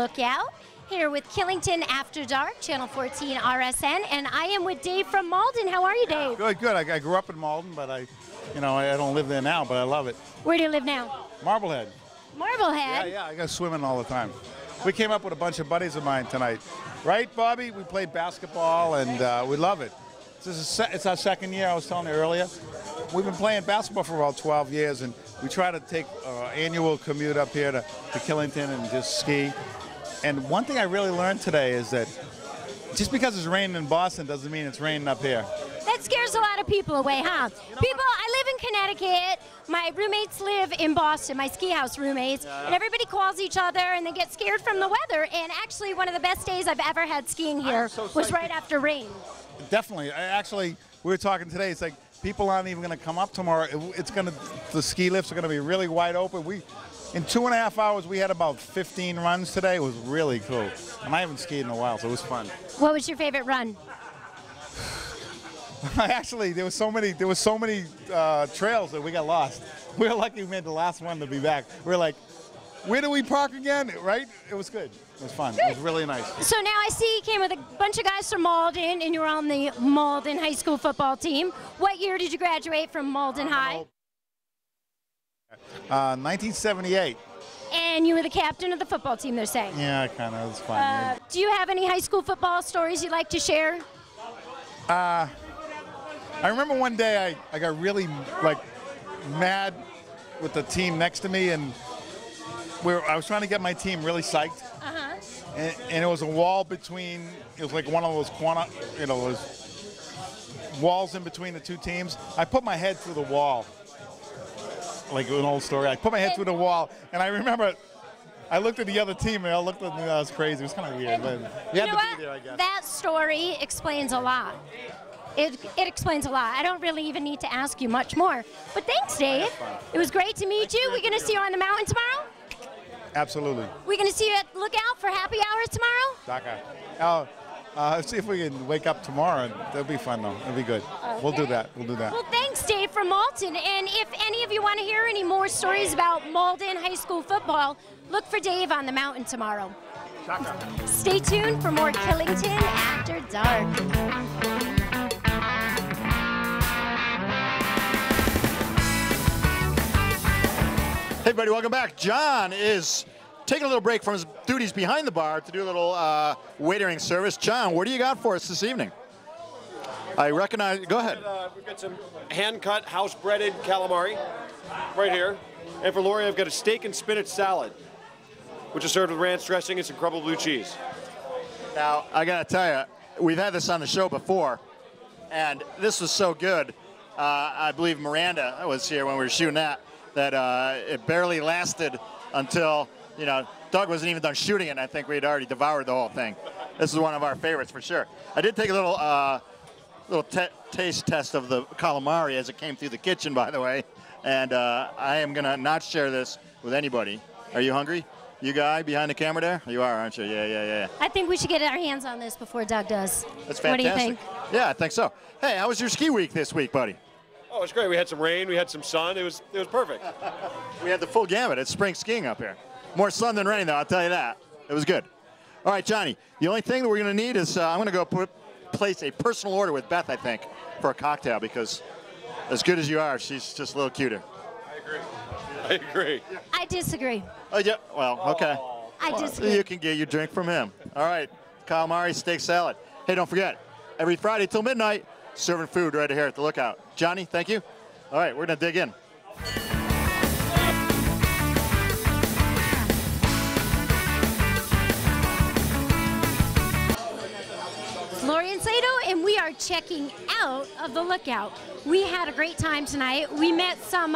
Lookout, here with Killington After Dark, Channel 14 RSN, and I am with Dave from Malden. How are you, Dave? Good, good. I grew up in Malden, but I don't live there now, but I love it. Where do you live now? Marblehead. Marblehead? Yeah, I go swimming all the time. We came up with a bunch of buddies of mine tonight. Right, Bobby? We played basketball, and we love it. It's our second year, I was telling you earlier. We've been playing basketball for about 12 years, and we try to take an annual commute up here to Killington and just ski. And one thing I really learned today is that just because it's raining in Boston doesn't mean it's raining up here. That scares a lot of people away, huh? I live in Connecticut. My roommates live in Boston, my ski house roommates, and everybody calls each other and they get scared from the weather. And actually, one of the best days I've ever had skiing here was right after rain. Definitely. Actually, we were talking today. It's like people aren't even going to come up tomorrow. The ski lifts are going to be really wide open. In 2.5 hours, we had about 15 runs today. It was really cool. And I haven't skied in a while, so it was fun. What was your favorite run? Actually, there was so many trails that we got lost. We were lucky we made the last one to be back. We were like, where do we park again? Right? It was good. It was fun. Good. It was really nice. So now I see you came with a bunch of guys from Malden, and you were on the Malden High School football team. What year did you graduate from Malden High? 1978. And you were the captain of the football team, they're saying. Yeah, kind of. It was fun. Yeah. Do you have any high school football stories you'd like to share? I remember one day I got really mad with the team next to me, and I was trying to get my team really psyched. And it was a wall between. It was like one of those corner, those walls in between the two teams. I put my head through the wall. Like an old story. I put my head through the wall, and I remember I looked at the other team, and they all looked at me. That was crazy. It was kind of weird. But you had to be there, I guess. That story explains a lot. It explains a lot. I don't really even need to ask you much more. But thanks, Dave. It was great to meet you. We're going to see you on the mountain tomorrow? Absolutely. We're going to see you at Lookout for happy hours tomorrow? Let's see if we can wake up tomorrow. That'll be fun, though. It'll be good. Okay. We'll do that. We'll do that. Well, thanks, Dave from Malden. And if any of you want to hear any more stories about Malden High School football, look for Dave on the mountain tomorrow. Stay tuned for more Killington After Dark. Hey everybody, welcome back. John is taking a little break from his duties behind the bar to do a little waitering service. John, what do you got for us this evening? I recognize, go ahead. We've got some hand-cut, house-breaded calamari right here. And for Lori, I've got a steak and spinach salad, which is served with ranch dressing and some crumbled blue cheese. Now, I gotta tell you, we've had this on the show before, and this was so good. I believe Miranda was here when we were shooting that it barely lasted until, Doug wasn't even done shooting it, and I think we had already devoured the whole thing. This is one of our favorites for sure. I did take a little taste test of the calamari as it came through the kitchen, by the way, and I am going to not share this with anybody. Are you hungry? You guy behind the camera there? You are, aren't you? Yeah. I think we should get our hands on this before Doug does. That's fantastic. What do you think? Yeah, I think so. Hey, how was your ski week this week, buddy? Oh, it was great. We had some rain, we had some sun. It was perfect. We had the full gamut. It's spring skiing up here. More sun than rain, though, I'll tell you that. It was good. All right, Johnny, the only thing that we're going to need is I'm going to go place a personal order with Beth, I think, for a cocktail, because as good as you are, she's just a little cuter. I agree. I disagree. Oh, yeah. Well, okay. I disagree. You can get your drink from him. All right. Calamari steak salad. Hey, don't forget, every Friday till midnight, serving food right here at the Lookout. Johnny, thank you. All right, we're going to dig in. Lori and Sato, and we are checking out of the Lookout. We had a great time tonight. We met some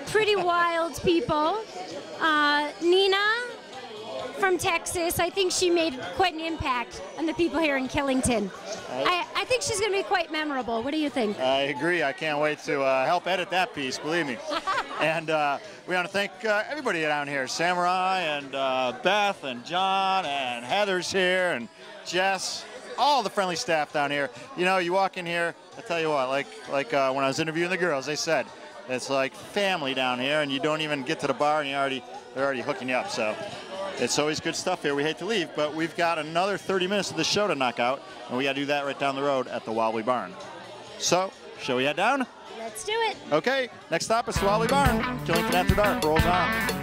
pretty wild people. Nina from Texas, I think she made quite an impact on the people here in Killington. I think she's going to be quite memorable. What do you think? I agree. I can't wait to help edit that piece, believe me. And we want to thank everybody down here, Samurai and Beth and John and Heather's here and Jess, all the friendly staff down here. You walk in here, I tell you what, like when I was interviewing the girls, they said, it's like family down here, and you don't even get to the bar and they're already hooking you up. So It's always good stuff here. We hate to leave, but we've got another 30 minutes of the show to knock out, and we got to do that right down the road at the Wobbly Barn. So, shall we head down? Let's do it. Okay, next stop is the Wobbly Barn. Killington After Dark rolls on.